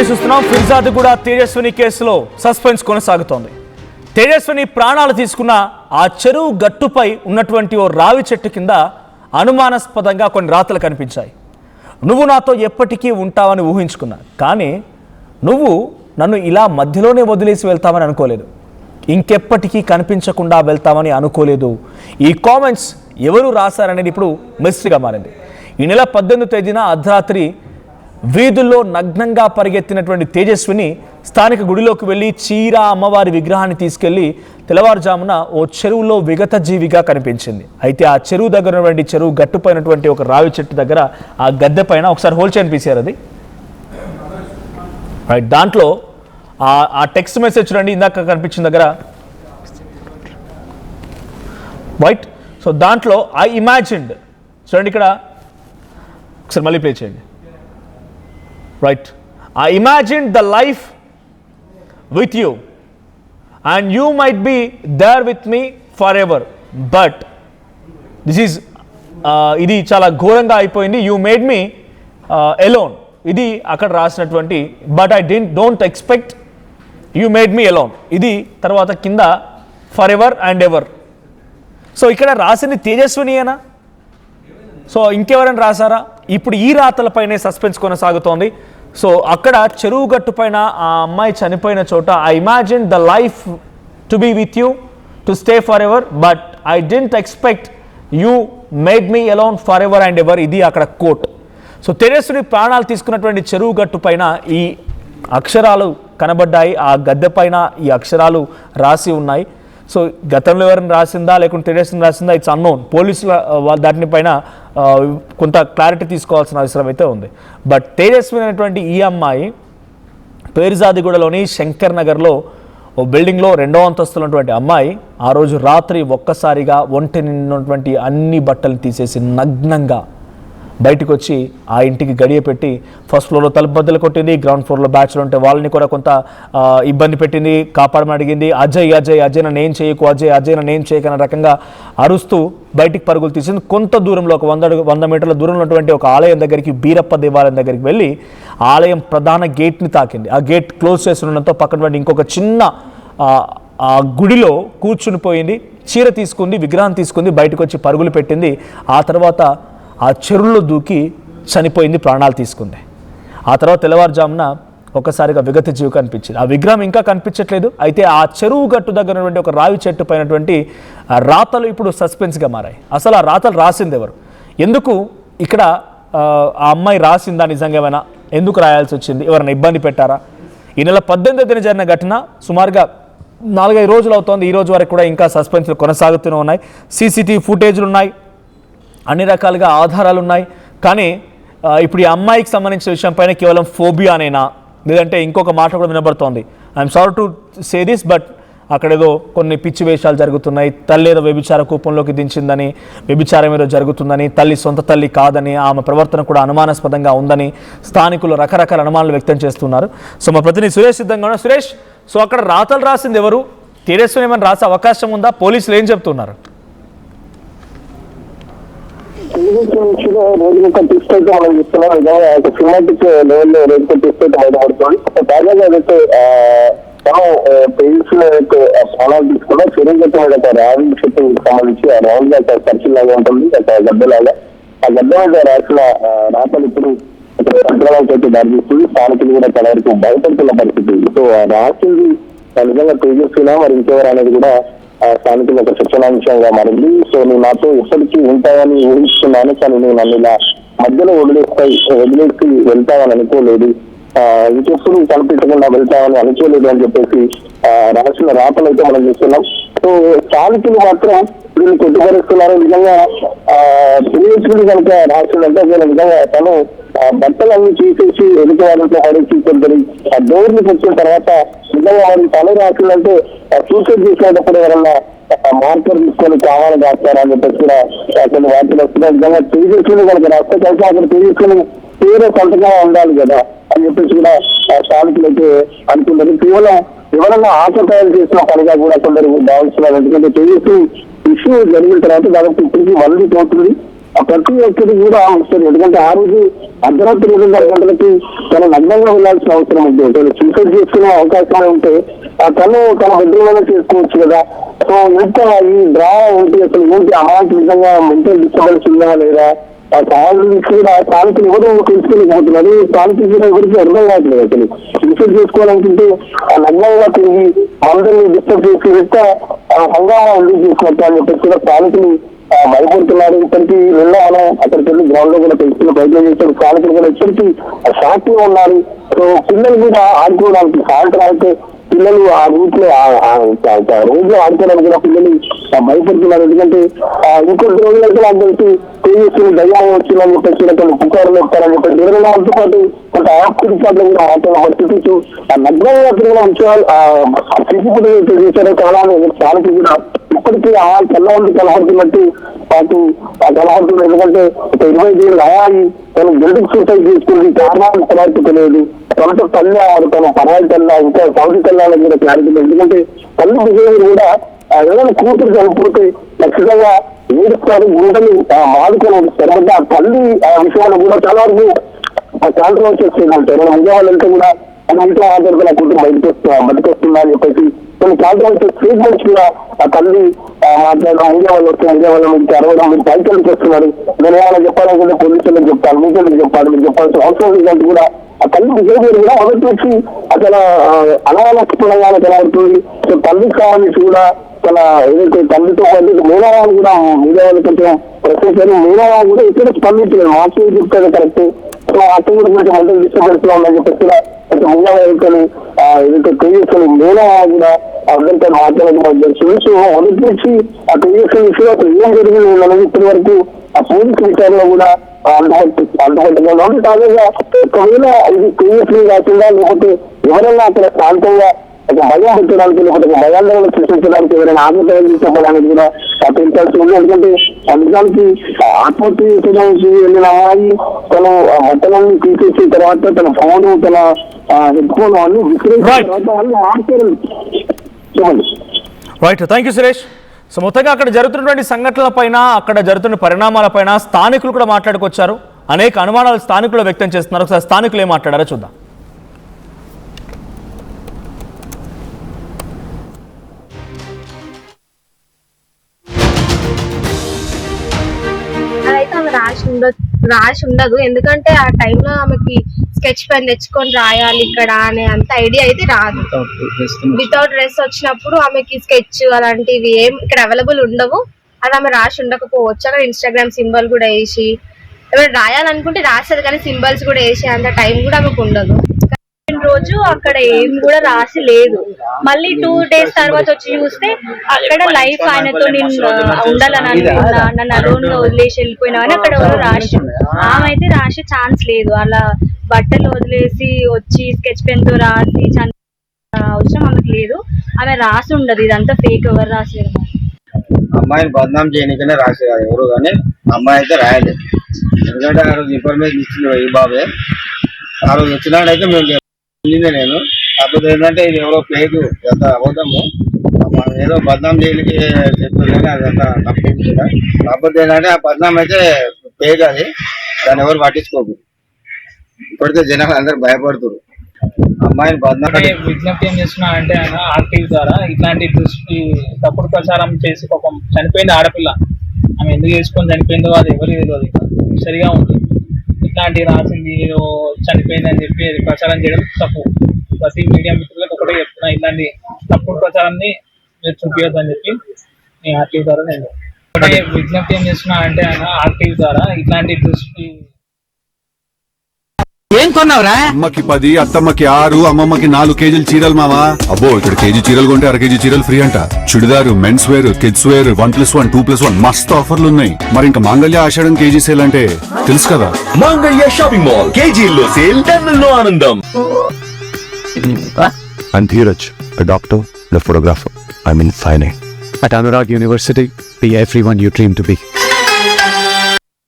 చూస్తున్నాం ఫిర్జాదిగూడ తేజస్విని కేసులో సస్పెన్స్ కొనసాగుతోంది. తేజస్విని ప్రాణాలు తీసుకున్న ఆ చెరువు గట్టుపై ఉన్నటువంటి ఓ రావి చెట్టు కింద అనుమానాస్పదంగా కొన్ని రాతలు కనిపించాయి. నువ్వు నాతో ఎప్పటికీ ఉంటావని ఊహించుకున్నా, కానీ నువ్వు నన్ను ఇలా మధ్యలోనే వదిలేసి వెళ్తామని అనుకోలేదు, ఇంకెప్పటికీ కనిపించకుండా వెళ్తామని అనుకోలేదు. ఈ కామెంట్స్ ఎవరు రాశారనేది ఇప్పుడు మిస్టరీగా మారింది. ఈ నెల 18వ తేదీన అర్ధరాత్రి వీధుల్లో నగ్నంగా పరిగెత్తినటువంటి తేజస్విని స్థానిక గుడిలోకి వెళ్ళి చీర అమ్మవారి విగ్రహాన్ని తీసుకెళ్లి తెల్లవారుజామున ఓ చెరువులో విగత జీవిగా కనిపించింది. అయితే ఆ చెరువు దగ్గర ఉన్నటువంటి చెరువు గట్టుపైనటువంటి ఒక రావి చెట్టు దగ్గర ఆ గద్దె పైన ఒకసారి హోల్డ్ చేయని పీసారు అది రైట్. దాంట్లో ఆ టెక్స్ట్ మెసేజ్ చూడండి, ఇందాక కనిపించిన దగ్గర రైట్. సో దాంట్లో ఐ ఇమాజిన్డ్ చూడండి, ఇక్కడ ఒకసారి మళ్ళీ ప్లే చేయండి right. I imagined the life with you and you might be there with me forever, but this is ఇది చాలా ఘోరంగా అయిపోయింది. You made me alone. ఇది అక్కడ రాసినటువంటి but I don't expect you made me alone. ఇది తర్వాత కింద for ever and ever. So ఇక్కడ రాసింది తేజస్వినియేనా? సో ఇంకెవరైనా రాసారా? ఇప్పుడు ఈ రాతలపైనే సస్పెన్స్ కొనసాగుతోంది. సో అక్కడ చెరువు గట్టు పైన ఆ అమ్మాయి చనిపోయిన చోట I imagine the life to be with you to stay for ever, but I don't expect you made me alone for ever and ever. ఇది అక్కడ కోట్. సో తేజస్విని ప్రాణాలు తీసుకున్నటువంటి చెరువు గట్టు పైన ఈ అక్షరాలు కనబడ్డాయి. ఆ గద్దె పైన ఈ అక్షరాలు రాసి ఉన్నాయి. సో గతంలో ఎవరైనా రాసిందా లేకుంటే తేజస్విని రాసిందా ఇట్స్ అన్నోన్. పోలీసుల దానిపైన కొంత క్లారిటీ తీసుకోవాల్సిన అవసరం అయితే ఉంది. బట్ తేజస్విని అనేటువంటి ఈ అమ్మాయి ఫిర్జాదిగూడలోని శంకర్ నగర్లో ఓ బిల్డింగ్లో 2వ అంతస్తులో ఉన్నటువంటి అమ్మాయి ఆ రోజు రాత్రి ఒక్కసారిగా ఒంటి నిన్నటువంటి అన్ని బట్టలు తీసేసి నగ్నంగా బయటకు వచ్చి ఆ ఇంటికి గడియ పెట్టి ఫస్ట్ ఫ్లోర్లో తలుపు బద్దలు కొట్టింది. గ్రౌండ్ ఫ్లోర్లో బ్యాచ్లు ఉంటే వాళ్ళని కూడా కొంత ఇబ్బంది పెట్టింది, కాపాడమని అడిగింది. అజయ్ అజయ్ అజయ్ నన్ను ఏం చేయకు, అజయ్ అజయ్ నన్ను ఏం చేయకన్న రకంగా అరుస్తూ బయటికి పరుగులు తీసింది. కొంత దూరంలో ఒక 100 మీటర్ల దూరంలో ఉన్నటువంటి ఒక ఆలయం దగ్గరికి, బీరప్ప దేవాలయం దగ్గరికి వెళ్ళి ఆలయం ప్రధాన గేట్ని తాకింది. ఆ గేట్ క్లోజ్ చేసి ఉండడంతో పక్కన ఇంకొక చిన్న ఆ గుడిలో కూర్చుని పోయింది. చీర తీసుకుంది, విగ్రహం తీసుకుంది, బయటకు వచ్చి పరుగులు పెట్టింది. ఆ తర్వాత ఆ చెరువులో దూకి చనిపోయింది, ప్రాణాలు తీసుకుంది. ఆ తర్వాత తెల్లవారుజామున ఒక్కసారిగా విగత జీవి కనిపించింది. ఆ విగ్రహం ఇంకా కనిపించట్లేదు. అయితే ఆ చెరువు గట్టు దగ్గర ఉన్నటువంటి ఒక రావి చెట్టు పైనటువంటి రాతలు ఇప్పుడు సస్పెన్స్గా మారాయి. అసలు ఆ రాతలు రాసింది ఎవరు? ఎందుకు ఇక్కడ ఆ అమ్మాయి రాసిందా? నిజంగా ఏమైనా ఎందుకు రాయాల్సి వచ్చింది? ఎవరైనా ఇబ్బంది పెట్టారా? ఈ నెల 18వ తేదీన జరిగిన ఘటన సుమారుగా 4-5 రోజులు అవుతోంది. ఈ రోజు వరకు కూడా ఇంకా సస్పెన్స్లు కొనసాగుతూనే ఉన్నాయి. సీసీటీవీ ఫుటేజ్లు ఉన్నాయి, అన్ని రకాలుగా ఆధారాలు ఉన్నాయి. కానీ ఇప్పుడు ఈ అమ్మాయికి సంబంధించిన విషయం పైన కేవలం ఫోబియానేనా, లేదంటే ఇంకొక మాట కూడా వినబడుతోంది. I'm sorry to say this, but అక్కడేదో కొన్ని పిచ్చి వేషాలు జరుగుతున్నాయి. తల్లి ఏదో వ్యభిచార కూపంలోకి దించిందని, వ్యభిచారం ఏదో జరుగుతుందని, తల్లి సొంత తల్లి కాదని, ఆమె ప్రవర్తన కూడా అనుమానాస్పదంగా ఉందని స్థానికులు రకరకాల అనుమానాలు వ్యక్తం చేస్తున్నారు. సో మా ప్రతినిధి సురేష్ సిద్ధంగా ఉన్నారు. సురేష్, సో అక్కడ రాతలు రాసింది ఎవరు? తేజస్విని ఏమైనా రాసే అవకాశం ఉందా? పోలీసులు ఏం చెప్తున్నారు? రోజుకొక టిస్ట్ అయితే మనం చూస్తున్నాం. ఒక సినిమాటిక్ లెవెల్లో రోజుకొక టిస్ట్ అయితే బయటపడుతుంది. తాజాగా అయితే మనం పేజెస్ లో అయితే ప్రాణాలు తీసుకున్నా చెరువు రావి చెట్టుకు సంబంధించి ఆ రౌండ్ గా సర్కిల్ లాగా ఉంటుంది, ఒక గడ్డలాగా. ఆ గడ్డ మీద రాసిన రాతలు ఇప్పుడు సంక్రమణకి అయితే దారితీస్తుంది. స్థానికులు కూడా చాలా వరకు భయపడుతున్న పరిస్థితి. సో ఆ రాసింది నిజంగా తేజస్వినా మరి ఇంకెవరు అనేది కూడా స్థానికులు ఒక చర్చనాంశంగా మారింది. సో నువ్వు నాతో ఎప్పటికీ ఉంటావని ఊహిస్తున్నాను, కానీ నువ్వు నన్ను ఇలా మధ్యలో వదిలేసి వెళ్తావని అనుకోలేదు, ఇంకెప్పుడు కనిపించకుండా వెళ్తామని అనుకోలేదు అని చెప్పేసి రాసిన రాతలు అయితే మనం చూస్తున్నాం. సో స్థానికులు మాత్రం వీళ్ళు కొట్టుపరుస్తున్నారు. నిజంగా తెలియచుకుని కనుక రాసిందంటే నిజంగా తను బట్టలన్నీ తీసేసి ఎదుటి వాళ్ళతో హరించి కొందరి ఆ డోర్ని వచ్చిన తర్వాత నిజంగా వాళ్ళు తను రాసిందంటే సూసైడ్ చేసినప్పుడు ఎవరన్నా మార్కర్ తీసుకొని కావాలని రాస్తారా అని చెప్పేసి కూడా కొన్ని వార్తలు వస్తున్నాయి. నిజంగా తేజస్విని కనుక రాస్తే కలిసి అక్కడ తేజస్విని పేరు సంతగా ఉండాలి కదా అని చెప్పేసి కూడా స్థానికులు అయితే అనుకుంటారు. కేవలం ఎవరన్నా ఆకతాయాలు చేసిన పనిగా కూడా కొందరు భావిస్తున్నారు. ఎందుకంటే తేజస్వి ఇష్యూ జరిగిన తర్వాత దాదాపు ఇప్పటికీ 1 వీక్ అవుతుంది. ప్రతి ఒక్కరికి కూడా వస్తుంది. ఎందుకంటే ఆ రోజు అర్ధరాత్రి 2:30 గంటలకి తన నగ్నంగా వెళ్ళాల్సిన అవసరం ఉంది. సూసైడ్ చేసుకునే అవకాశం ఉంటే తను తన బెడ్రూమ్లోనే చేసుకోవచ్చు కదా. సో ఇంత ఈ డ్రా ఏంటి అసలు ఏంటి అమ్మాయికి నిజంగా మెంటల్ డిస్టర్బెన్స్ ఉందా లేదా కూడా స్థానికులు ఎవరు తెలుసుకోలేకపోతున్నారు. స్థానికులు కూడా ఎవరికి అర్థం కావట్లేదు. అసలు సూసైడ్ చేసుకోవాలనుకుంటే నగ్నంగా తిరిగి అందరినీ డిస్టర్బ్ చేసి హంగామా ఎందుకు చేసినట్టు అని చెప్పేసి కూడా స్థానికులు భయపడుతున్నారు. ఇప్పటికీ నిన్న మనం అక్కడికి వెళ్ళి గ్రౌండ్ లో కూడా తెలుసుకున్న ప్రయత్నం చేశారు. స్థానికులు కూడా ఇప్పటికీ షాక్ లో ఉన్నారు. సో పిల్లలు కూడా ఆడుకోవడానికి సాయంత్రం అయితే పిల్లలు ఆ రూట్ లో రోజు ఆడుకోవడానికి కూడా పిల్లలు భయపడుతున్నారు. ఎందుకంటే ఇంకొద్ది రోజులైతే నాకు తెలిసి తేజస్సులు దయ్యాలు వచ్చిందని చెప్పేసి కొన్ని పుకారులు వస్తారని చెప్పేసి 24 పాటు కొంత యాప్ల కూడా మాట్లాడిన పరిస్థితి నగ్నంగా తిరిగిన విషయాలు సిగ్గుపడి చేశారో కాలాలు స్థానికులు కూడా ఇప్పటికీ ఆ తెల్లవాళ్ళు కనబడుతున్నట్టు పాటు కనబడుతుంది. ఎందుకంటే 25 ఏళ్ళు అయ్యాయి తను బిల్డింగ్ సూసైడ్ చేసుకుంది. కారణాలు తర్వాత తెలియదు. తనతో తల్లి తన పరాయి తెల్ల ఇంకా సౌది తెల్లాలని కూడా క్లారిటీ. ఎందుకంటే తల్లి బిహేవియర్ కూడా ఏదైనా కూతురు చనిపోతే ఖచ్చితంగా ఏడుస్తారు, గుండెలు మాడుకొని వస్తారు. ఆ తల్లి విషయాలు కూడా చాలా వరకు కాంట్రవర్సీ వస్తుందంటే విజయవాళ్ళు వెళ్తే కూడా మన ఇంట్లో ఆధారంగా నా కూతురు బతికొస్తుందా అని చెప్పేసి కొన్ని కాంట్రవర్సీ స్టేట్మెంట్స్ కూడా ఆ తల్లి మాట్లాడడం విజయవాళ్ళు వస్తే విజయవాళ్ళ మీకు అరవడం మీరు పైకి వస్తున్నారు. నేను ఏమైనా చెప్పాలనుకుంటే పోలీసులకు చెప్తాను, మీకెళ్ళి చెప్పాలి, మీరు చెప్పాల్సిన అవసరం లేదంటే కూడా ఆ తల్లి బిహేవియర్ కూడా మొదటి నుంచి అసలు అనాలస్పదంగా కనబడుతుంది. సో తల్లికి కావాల్సి కూడా తన ఏదైతే తల్లితో పాటు మీనావాళ్ళు కూడా మీడియా వాళ్ళు కొంచెం ప్రశ్నించారు. మీనావా కూడా ఇక్కడ స్పందించలేదు. మాకు చెప్తారు కరెక్ట్. సో అక్కడ కూడా కొంచెం మెంటల్ డిస్టర్బెన్స్ లో ఉందని చెప్పేసి కూడా కొంచెం మీనా వేసుకొని ఏదైతే తెలియజేసుకొని మీనావా కూడా అర్థంతో మాట్లాడడం చూసి మొదటి నుంచి ఆ తెలియజేసిన విషయం అసలు ఏం జరిగింది అనేది ఇప్పటి వరకు ఆ పోలీసు విచారణలో కూడా అందుకుంటున్నాం. తాజాగా ఒకవేళ ఇది తెలియట్లేదు కాకుండా లేకపోతే ఎవరైనా అక్కడ ప్రాంతంగా ఒక భయం పెట్టడానికి లేకపోతే ఒక భయాందోళన సృష్టించడానికి ఎవరైనా ఆత్మహత్య చెప్పడానికి కూడా పెంచాల్సి ఉంది. ఎందుకంటే నిజానికి ఆత్మహత్య చేయడానికి వెళ్ళిన అమ్మాయి తను బట్టలన్నీ తీసేసిన తర్వాత తన ఫోన్ తన హెడ్ ఫోన్ అన్ని విసిరేసిన తర్వాత అన్ని మార్చారు. చెప్పండి. Right, thank you Suresh. So మొత్తంగా అక్కడ జరుగుతున్నటువంటి సంఘటనల పైన, అక్కడ జరుగుతున్న పరిణామాలపైన స్థానికులు కూడా మాట్లాడుకొచ్చారు. అనేక అనుమానాలు స్థానికులు వ్యక్తం చేస్తున్నారు. ఒకసారి స్థానికులు ఏం మాట్లాడారో చూద్దాం. అదైతే ఆమె రాసి ఉండదు. ఎందుకంటే ఆ టైంలో ఆమెకి స్కెచ్ పెన్ తెచ్చుకొని రాయాలి ఇక్కడ అనే అంత ఐడియా అయితే రాదు. వితౌట్ డ్రెస్ వచ్చినప్పుడు ఆమెకి స్కెచ్ అలాంటివి ఏం ఇక్కడ అవైలబుల్ ఉండవు. అది ఆమె రాసి ఉండకపోవచ్చు. అక్కడ ఇన్స్టాగ్రామ్ సింబల్ కూడా వేసి ఏమైనా రాయాలనుకుంటే రాసేది, కానీ సింబల్స్ కూడా వేసే అంత టైం కూడా ఆమెకు ఉండదు. రోజు అక్కడ ఏం కూడా రాసి లేదు. మళ్ళీ 2 days తర్వాత వచ్చి చూస్తే అక్కడ లైఫ్ ఆయనతో నేను ఉండాలని అనుకున్నా, నన్ను అలోన్ గా వదిలేసి వెళ్ళిపోయినా అని అక్కడ ఎవరు రాసి, ఆమె అయితే రాసే ఛాన్స్ లేదు. అలా బట్టలు వదిలేసి వచ్చి స్కెచ్ పెన్ తో రాసి అవసరం ఆమెకు లేదు. ఆమె రాసి ఉండదు. ఇదంతా ఫేక్. ఎవరు రాసేది? అమ్మాయిని బదనాం చేయడానికనే రాసేది ఎవరు, కానీ అమ్మాయి అయితే రాయలేదు. ఎందుకంటే ఆ రోజు ఇన్ఫర్మేషన్ ఇచ్చింది ఈ బాబే. ఆ రోజు వచ్చినాడైతే మేము నేను కాకపోతే ఏంటంటే ఇది ఎవరో ఫేక్, ఎంత అబద్ధము, ఏదో బదనాం చేయడానికి చెప్పారు కానీ అదంతా తప్పు. కాకపోతే ఏంటంటే ఆ బదనాం అయితే ఫేక్, అది దాన్ని ఎవరు పట్టించుకోకు. ఇప్పటికే జనాలు అందరు భయపడుతున్నారు. అమ్మాయిని బదనాం విజ్ఞప్తి ఏం చేస్తున్నా అంటే ఆయన ఆర్టీవీ ద్వారా ఇట్లాంటి తప్పుడు ప్రచారం చేసి పాపం చనిపోయింది ఆడపిల్ల, ఆమె ఎందుకు చేసుకొని చనిపోయిందో అది ఎవరు తెలియదు. సరిగా ఉంది. ఇట్లాంటి రాసింది ఏదో చనిపోయింది అని చెప్పి ప్రచారం చేయడం తప్పు. ప్రతి మీడియా మిత్రులకు ఒకటే చెప్తున్నా, ఇట్లాంటి తప్పుడు ప్రచారాన్ని మీరు చూపించద్దు అని చెప్పి నేను ఆర్టీవీ ద్వారా నేను విజ్ఞప్తి ఏం చేస్తున్నా అంటే ఆయన ఆర్టీవీ ద్వారా ఇట్లాంటి ఏం కొన్నావురా? అమ్మకి 10, అత్తమ్మకి 6, అమ్మమ్మకి 4 కేజీలు చీరలు మావా. అబ్బో, ఇక్కడ కేజీ చీరలు కొంటే అర కేజీ చీరలు ఫ్రీ అంట. Churidar, men's wear, kids wear 1+1, 2+1 మస్తు ఆఫర్లు ఉన్నాయి. మరి ఇంకా మాంగళ్య ఆషాఢం కేజీ సేల్ అంటే తెలుసు కదా. మాంగళ్య షాపింగ్ మాల్ కేజీల్లో సేల్, టన్నుల్లో ఆనందం. I'm Dheeraj, a doctor and a photographer. I'm in fine art. At Anurag University, be everyone you dream to be.